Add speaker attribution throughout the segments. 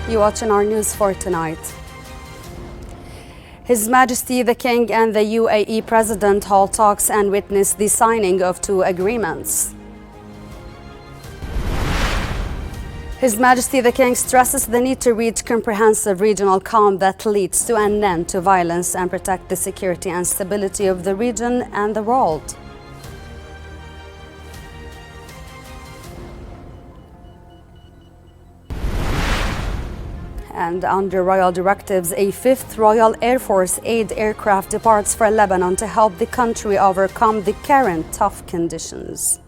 Speaker 1: You're watching our news for tonight. His Majesty the King and the UAE President hold talks and witness the signing of 2 agreements. His Majesty the King stresses the need to reach comprehensive regional calm that leads to an end to violence and protect the security and stability of the region and the world. And under royal directives, a 5th Royal Air Force aid aircraft departs for Lebanon to help the country overcome the current tough conditions.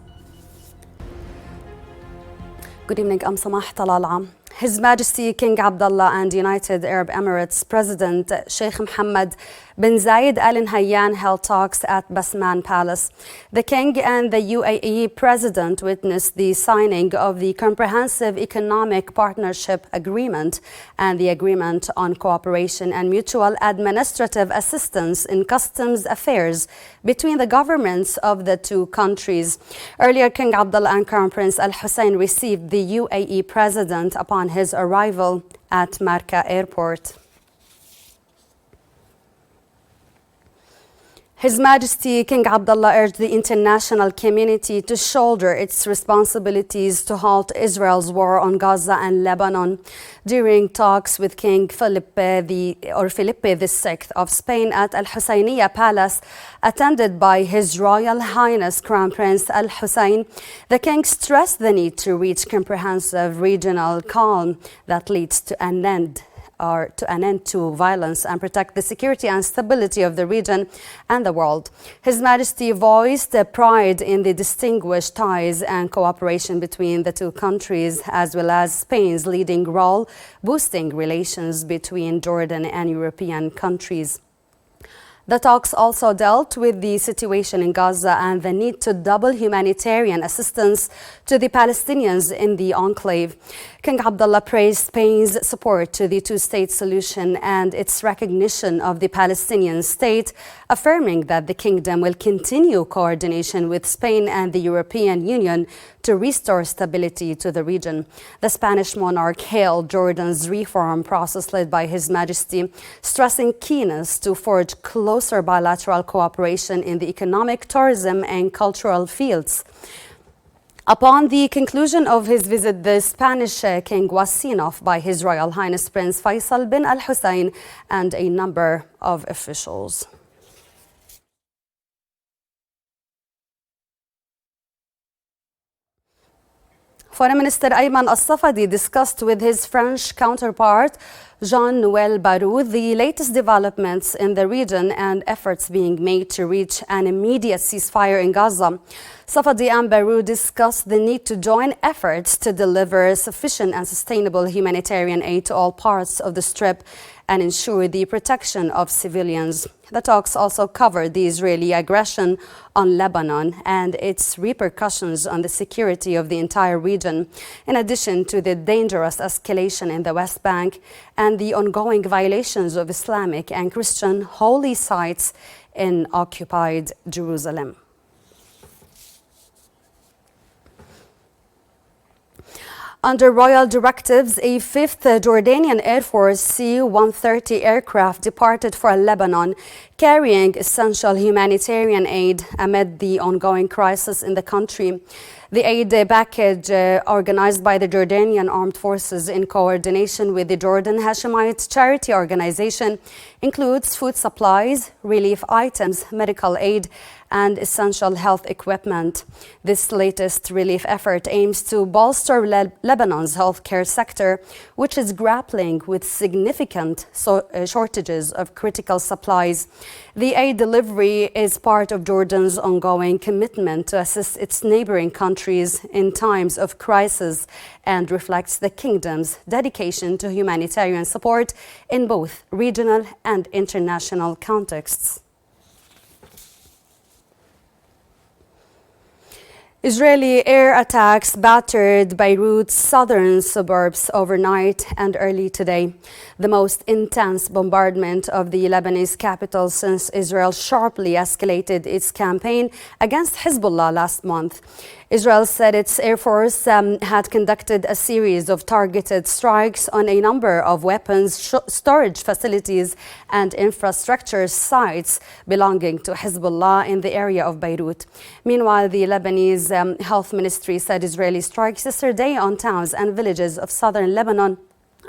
Speaker 1: Good evening, I'm Samah Talal. His Majesty King Abdullah and United Arab Emirates President Sheikh Mohammed bin Zayed Al Nahyan held talks at Basman Palace. The King and the UAE President witnessed the signing of the Comprehensive Economic Partnership Agreement and the Agreement on Cooperation and Mutual Administrative Assistance in Customs Affairs between the governments of the 2 countries. Earlier, King Abdullah and Crown Prince Al Hussein received the UAE President upon his arrival at Marka Airport. His Majesty King Abdullah urged the international community to shoulder its responsibilities to halt Israel's war on Gaza and Lebanon. During talks with King Felipe VI of Spain at Al Husainiya Palace, attended by His Royal Highness Crown Prince Al Hussein, the King stressed the need to reach comprehensive regional calm that leads to an end to violence and protect the security and stability of the region and the world. His Majesty voiced pride in the distinguished ties and cooperation between the 2 countries, as well as Spain's leading role boosting relations between Jordan and European countries. The talks also dealt with the situation in Gaza and the need to double humanitarian assistance to the Palestinians in the enclave. King Abdullah praised Spain's support to the 2-state solution and its recognition of the Palestinian state, affirming that the kingdom will continue coordination with Spain and the European Union to restore stability to the region. The Spanish monarch hailed Jordan's reform process led by His Majesty, stressing keenness to forge closer bilateral cooperation in the economic, tourism, and cultural fields. Upon the conclusion of his visit, the Spanish king was seen off by His Royal Highness Prince Faisal bin Al Hussein and a number of officials. Foreign Minister Ayman Al-Safadi discussed with his French counterpart Jean-Noël Barrot the latest developments in the region and efforts being made to reach an immediate ceasefire in Gaza. Safadi and Barrot discussed the need to join efforts to deliver sufficient and sustainable humanitarian aid to all parts of the Strip and ensure the protection of civilians. The talks also covered the Israeli aggression on Lebanon and its repercussions on the security of the entire region, in addition to the dangerous escalation in the West Bank and the ongoing violations of Islamic and Christian holy sites in occupied Jerusalem. Under royal directives, a 5th Jordanian Air Force C-130 aircraft departed for Lebanon, carrying essential humanitarian aid amid the ongoing crisis in the country. The aid package, organized by the Jordanian Armed Forces in coordination with the Jordan Hashemite Charity Organization, includes food supplies, relief items, medical aid, and essential health equipment. This latest relief effort aims to bolster Lebanon's healthcare sector, which is grappling with significant shortages of critical supplies. The aid delivery is part of Jordan's ongoing commitment to assist its neighboring countries in times of crisis and reflects the kingdom's dedication to humanitarian support in both regional and international contexts. Israeli air attacks battered Beirut's southern suburbs overnight and early today, the most intense bombardment of the Lebanese capital since Israel sharply escalated its campaign against Hezbollah last month. Israel said its air force had conducted a series of targeted strikes on a number of weapons storage facilities and infrastructure sites belonging to Hezbollah in the area of Beirut. Meanwhile, the Lebanese Health Ministry said Israeli strikes yesterday on towns and villages of southern Lebanon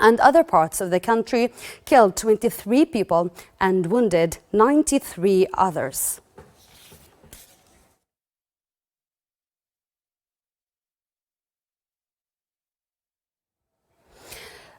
Speaker 1: and other parts of the country killed 23 people and wounded 93 others.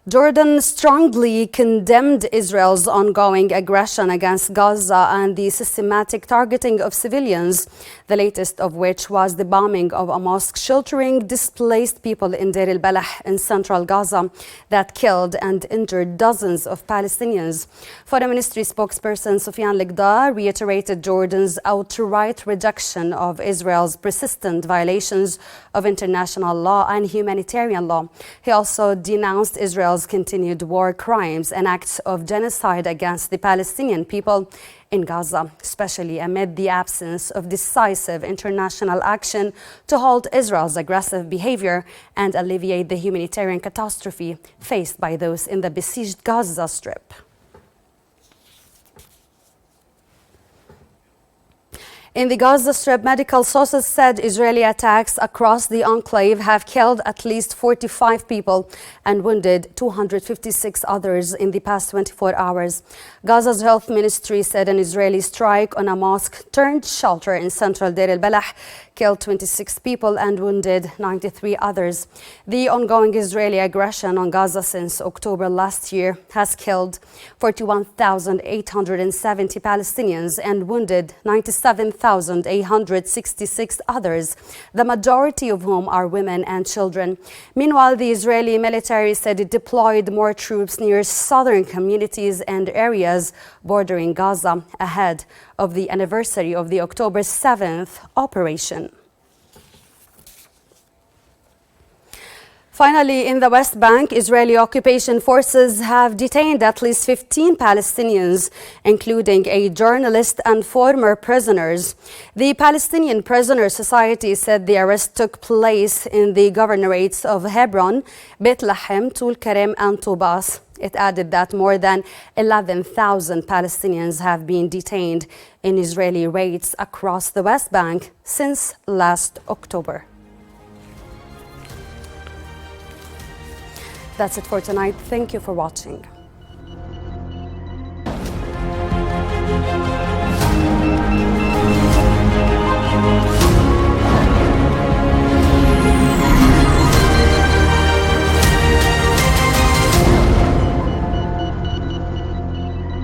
Speaker 1: Jordan strongly condemned Israel's ongoing aggression against Gaza and the systematic targeting of civilians, the latest of which was the bombing of a mosque sheltering displaced people in Deir al-Balah in central Gaza that killed and injured dozens of Palestinians. Foreign Ministry spokesperson Soufiane Legda reiterated Jordan's outright rejection of Israel's persistent violations of international law and humanitarian law. He also denounced Israel's continued war crimes and acts of genocide against the Palestinian people in Gaza, especially amid the absence of decisive international action to halt Israel's aggressive behavior and alleviate the humanitarian catastrophe faced by those in the besieged Gaza Strip. In the Gaza Strip, medical sources said Israeli attacks across the enclave have killed at least 45 people and wounded 256 others in the past 24 hours. Gaza's health ministry said an Israeli strike on a mosque turned shelter in central Deir al-Balah killed 26 people and wounded 93 others. The ongoing Israeli aggression on Gaza since October last year has killed 41,870 Palestinians and wounded 97,866 others, the majority of whom are women and children. Meanwhile, the Israeli military said it deployed more troops near southern communities and areas bordering Gaza ahead of the anniversary of the October 7th operation. Finally, in the West Bank, Israeli occupation forces have detained at least 15 Palestinians, including a journalist and former prisoners. The Palestinian Prisoner Society said the arrest took place in the governorates of Hebron, Beit Lahem, Tulkarem, and Tubas. It added that more than 11,000 Palestinians have been detained in Israeli raids across the West Bank since last October. That's it for tonight. Thank you for watching.